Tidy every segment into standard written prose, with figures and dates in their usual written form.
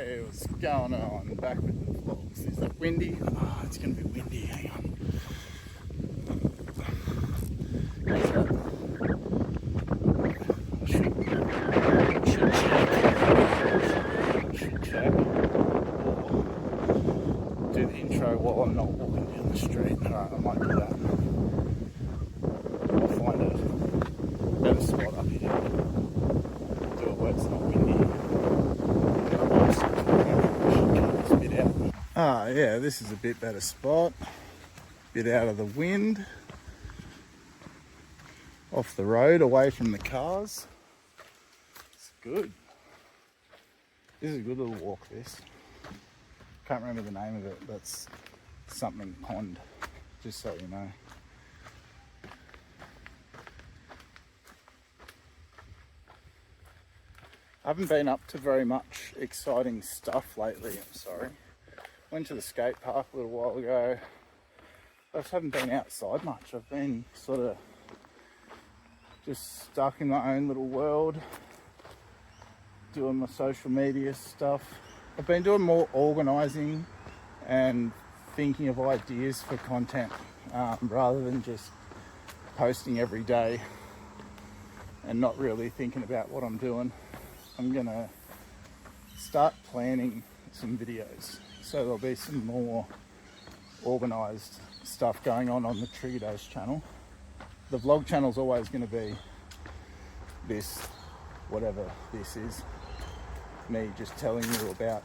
Hey, what's going on? Back with the vlogs. Is that windy? Oh, it's going to be windy. Hang on. What's that? Should check. Or do the intro while I'm not walking down the street. Alright, I might do that. I'll find a better spot up here. Do it where it's not windy. Ah, yeah, this is a bit better spot. Bit out of the wind. Off the road, away from the cars. It's good. This is a good little walk, this. Can't remember the name of it, but it's something pond, just so you know. I haven't been up to very much exciting stuff lately, I'm sorry. Went to the skate park a little while ago. I just haven't been outside much. I've been sort of just stuck in my own little world, doing my social media stuff. I've been doing more organising and thinking of ideas for content rather than just posting every day and not really thinking about what I'm doing. I'm gonna start planning some videos, so there'll be some more organised stuff going on the Trigger Days channel. The vlog channel's always going to be this, whatever this is, me just telling you about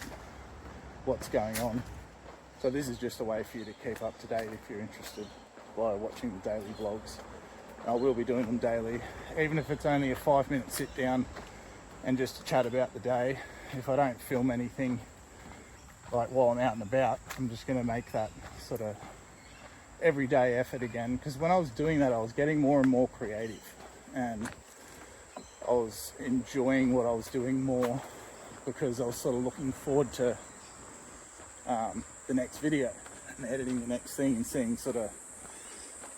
what's going on. So this is just a way for you to keep up to date if you're interested by watching the daily vlogs. I will be doing them daily, even if it's only a 5-minute sit down and just to chat about the day. If I don't film anything like while I'm out and about, I'm just going to make that sort of everyday effort again, because when I was doing that I was getting more and more creative and I was enjoying what I was doing more, because I was sort of looking forward to the next video and editing the next thing and seeing sort of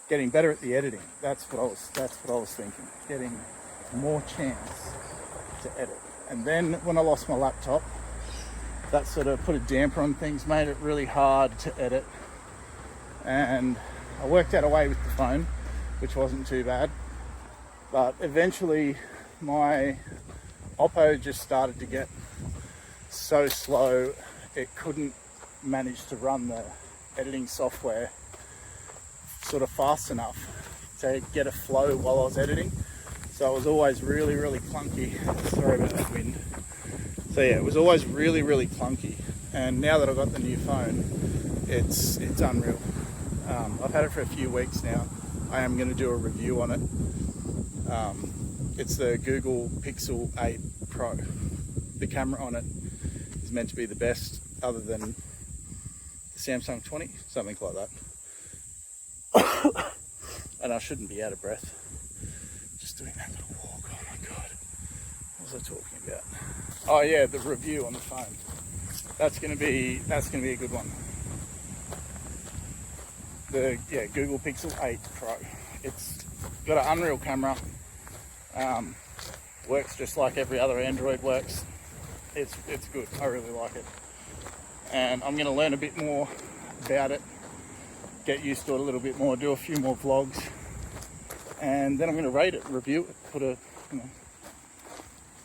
getting better at the editing. That's what I was thinking, getting more chance to edit. And then when I lost my laptop, that sort of put a damper on things, made it really hard to edit. And I worked out a way with the phone, which wasn't too bad. But eventually my Oppo just started to get so slow, it couldn't manage to run the editing software sort of fast enough to get a flow while I was editing. So it was always really, really clunky. Sorry about that wind. So yeah, it was always really, really clunky. And now that I've got the new phone, it's unreal. I've had it for a few weeks now. I am going to do a review on it. It's the Google Pixel 8 Pro. The camera on it is meant to be the best other than the Samsung 20, something like that. And I shouldn't be out of breath. Just doing that little walk. Oh my god. What was I talking about? Oh yeah, the review on the phone. That's gonna be a good one. The Google Pixel 8 Pro. It's got an unreal camera. Works just like every other Android works. It's good. I really like it. And I'm gonna learn a bit more about it, get used to it a little bit more, do a few more vlogs, and then I'm gonna rate it, review it,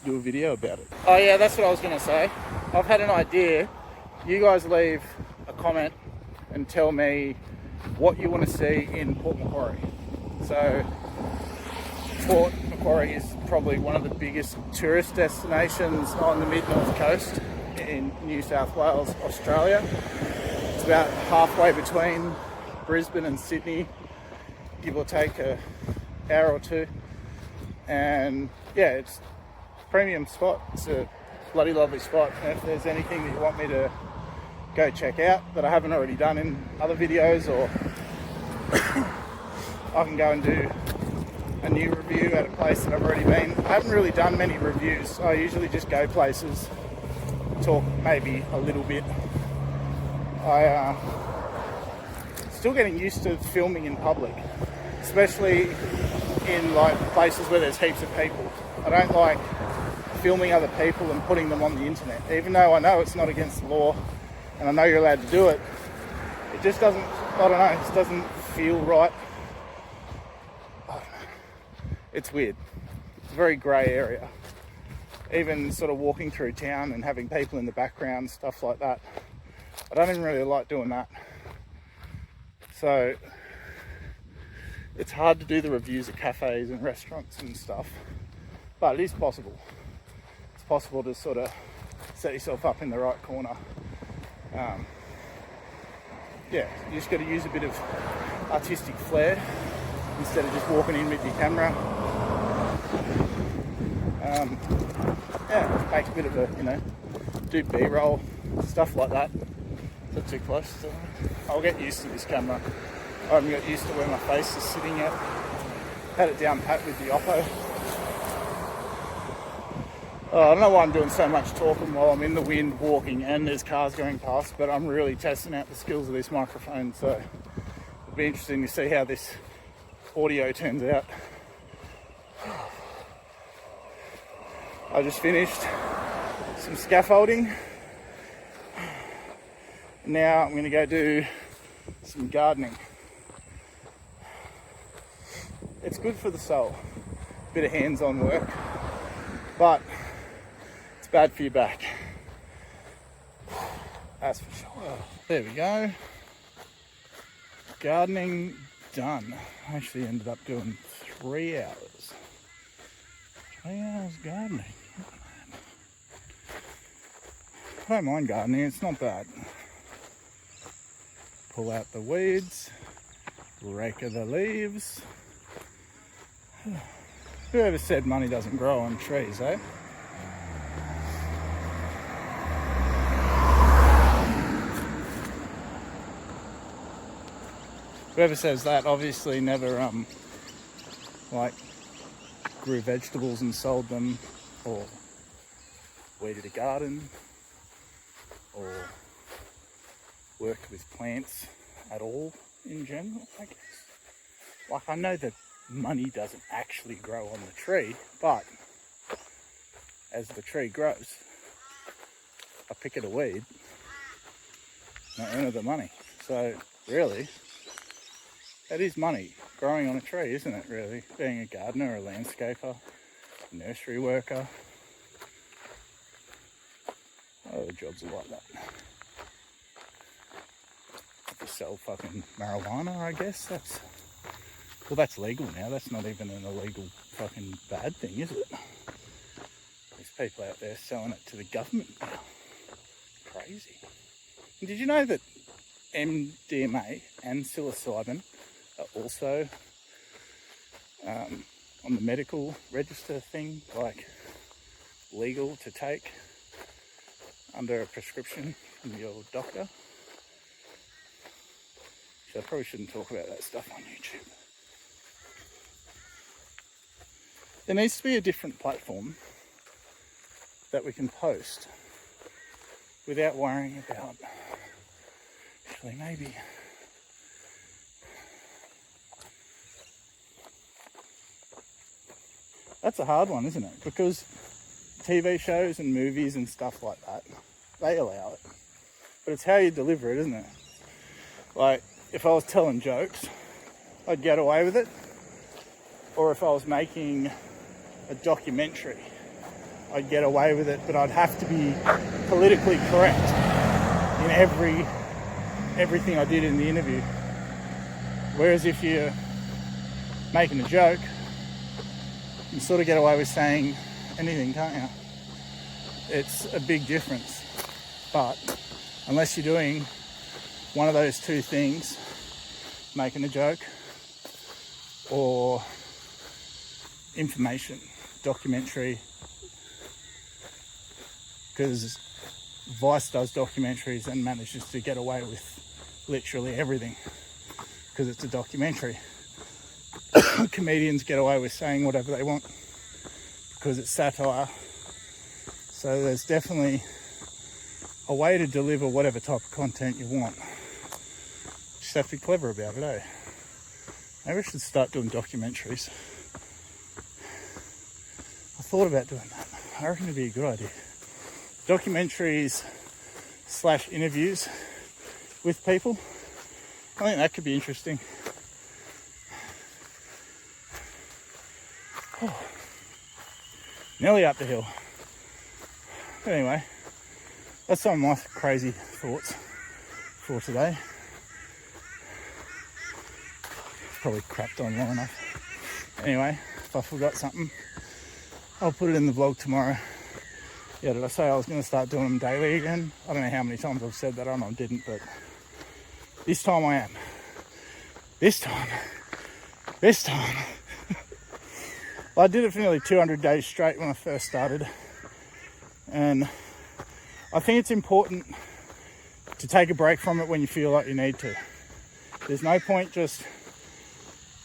do a video about it. Oh yeah, that's what I was gonna say. I've had an idea. You guys leave a comment and tell me what you want to see in Port Macquarie. So Port Macquarie is probably one of the biggest tourist destinations on the mid-north coast in New South Wales, Australia. It's about halfway between Brisbane and Sydney, give or take an hour or two. And yeah, it's a premium spot. It's a bloody lovely spot. And if there's anything that you want me to go check out that I haven't already done in other videos, or I can go and do a new review at a place that I've already been. I haven't really done many reviews. I usually just go places, talk maybe a little bit. Still getting used to filming in public, especially in like places where there's heaps of people. I don't like filming other people and putting them on the internet. Even though I know it's not against the law and I know you're allowed to do it, it just doesn't, I don't know, it just doesn't feel right. I don't know. It's weird. It's a very grey area. Even sort of walking through town and having people in the background, stuff like that. I don't even really like doing that. So it's hard to do the reviews of cafes and restaurants and stuff, but it is possible. It's possible to sort of set yourself up in the right corner. Yeah, you just got to use a bit of artistic flair instead of just walking in with your camera. Yeah, make a bit of a, you know, do B-roll, stuff like that. Not too close. So I'll get used to this camera. I haven't got used to where my face is sitting yet. Had it down pat with the Oppo. Oh, I don't know why I'm doing so much talking while I'm in the wind walking and there's cars going past, but I'm really testing out the skills of this microphone, so it'll be interesting to see how this audio turns out. I just finished some scaffolding. Now I'm going to go do some gardening. It's good for the soul, bit of hands-on work, but it's bad for your back. That's for sure. Oh, there we go. Gardening done. I actually ended up doing 3 hours. 3 hours gardening. I don't mind gardening, it's not bad. Pull out the weeds, rake of the leaves. Whoever said money doesn't grow on trees, eh? Whoever says that obviously never like grew vegetables and sold them, or weeded a garden, or worked with plants at all in general, I guess. Like, I know that money doesn't actually grow on the tree, but as the tree grows, I pick it a weed and I earn the money. So really, that is money growing on a tree, isn't it, really? Being a gardener, a landscaper, a nursery worker. Other jobs are like that. If you sell fucking marijuana, I guess that's legal now. That's not even an illegal fucking bad thing, is it? There's people out there selling it to the government now. Crazy. And did you know that MDMA and psilocybin are also on the medical register thing, like legal to take under a prescription from your doctor? So I probably shouldn't talk about that stuff on YouTube. There needs to be a different platform that we can post without worrying about, actually maybe, that's a hard one, isn't it? Because TV shows and movies and stuff like that, they allow it. But it's how you deliver it, isn't it? Like, if I was telling jokes, I'd get away with it. Or if I was making a documentary, I'd get away with it, but I'd have to be politically correct in everything I did in the interview. Whereas if you're making a joke, you sort of get away with saying anything, can't you? It's a big difference. But unless you're doing one of those two things, making a joke or information, documentary, because Vice does documentaries and manages to get away with literally everything because it's a documentary. Comedians get away with saying whatever they want because it's satire. So there's definitely a way to deliver whatever type of content you want. Just have to be clever about it, eh? Maybe I should start doing documentaries. I thought about doing that. I reckon it'd be a good idea. Documentaries / interviews with people. I think that could be interesting. Oh, nearly up the hill. Anyway, that's some of my crazy thoughts for today. Probably crapped on long enough. Anyway, if I forgot something, I'll put it in the vlog tomorrow. Yeah, did I say I was going to start doing them daily again? I don't know how many times I've said that. I didn't, but this time I am. This time. Well, I did it for nearly 200 days straight when I first started. And I think it's important to take a break from it when you feel like you need to. There's no point just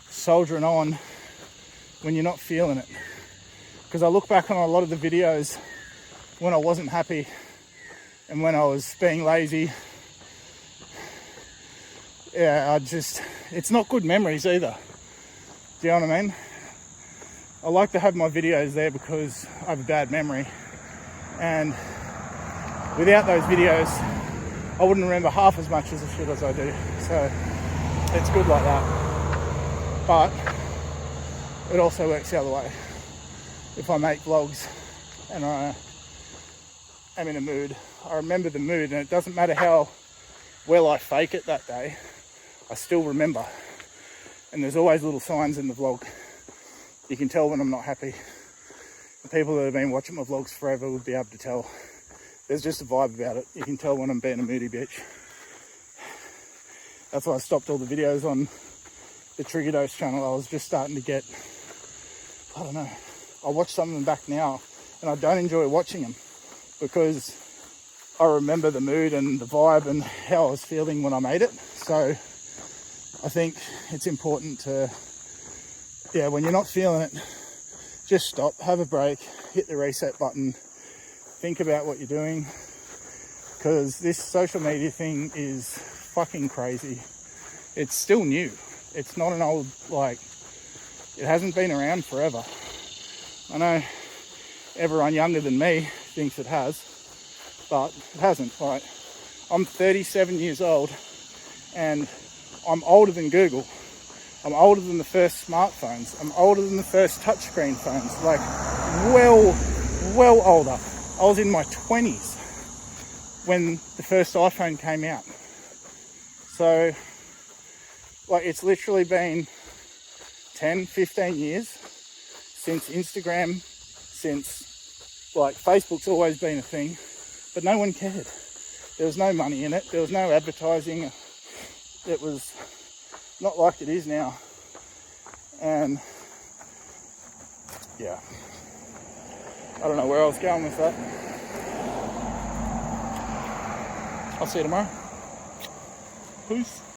soldiering on when you're not feeling it. Because I look back on a lot of the videos when I wasn't happy and when I was being lazy. Yeah, it's not good memories either. Do you know what I mean? I like to have my videos there because I have a bad memory. And without those videos, I wouldn't remember half as much as I do. So it's good like that. But it also works the other way. If I make vlogs and I am in a mood, I remember the mood, and it doesn't matter how well I fake it that day, I still remember. And there's always little signs in the vlog. You can tell when I'm not happy. The people that have been watching my vlogs forever would be able to tell. There's just a vibe about it. You can tell when I'm being a moody bitch. That's why I stopped all the videos on the Trigger Dose channel. I was just starting to get, I don't know. I watch some of them back now and I don't enjoy watching them because I remember the mood and the vibe and how I was feeling when I made it. So I think it's important to, when you're not feeling it, just stop, have a break, hit the reset button, think about what you're doing, because this social media thing is fucking crazy. It's still new. It's not an old, it hasn't been around forever. I know everyone younger than me thinks it has, but it hasn't. I'm 37 years old and I'm older than Google. I'm older than the first smartphones. I'm older than the first touchscreen phones. Well older. I was in my 20s when the first iPhone came out. So, it's literally been 10, 15 years since Instagram, since, Facebook's always been a thing, but no one cared. There was no money in it. There was no advertising. It was not like it is now. And yeah, I don't know where I was going with that. I'll see you tomorrow. Peace.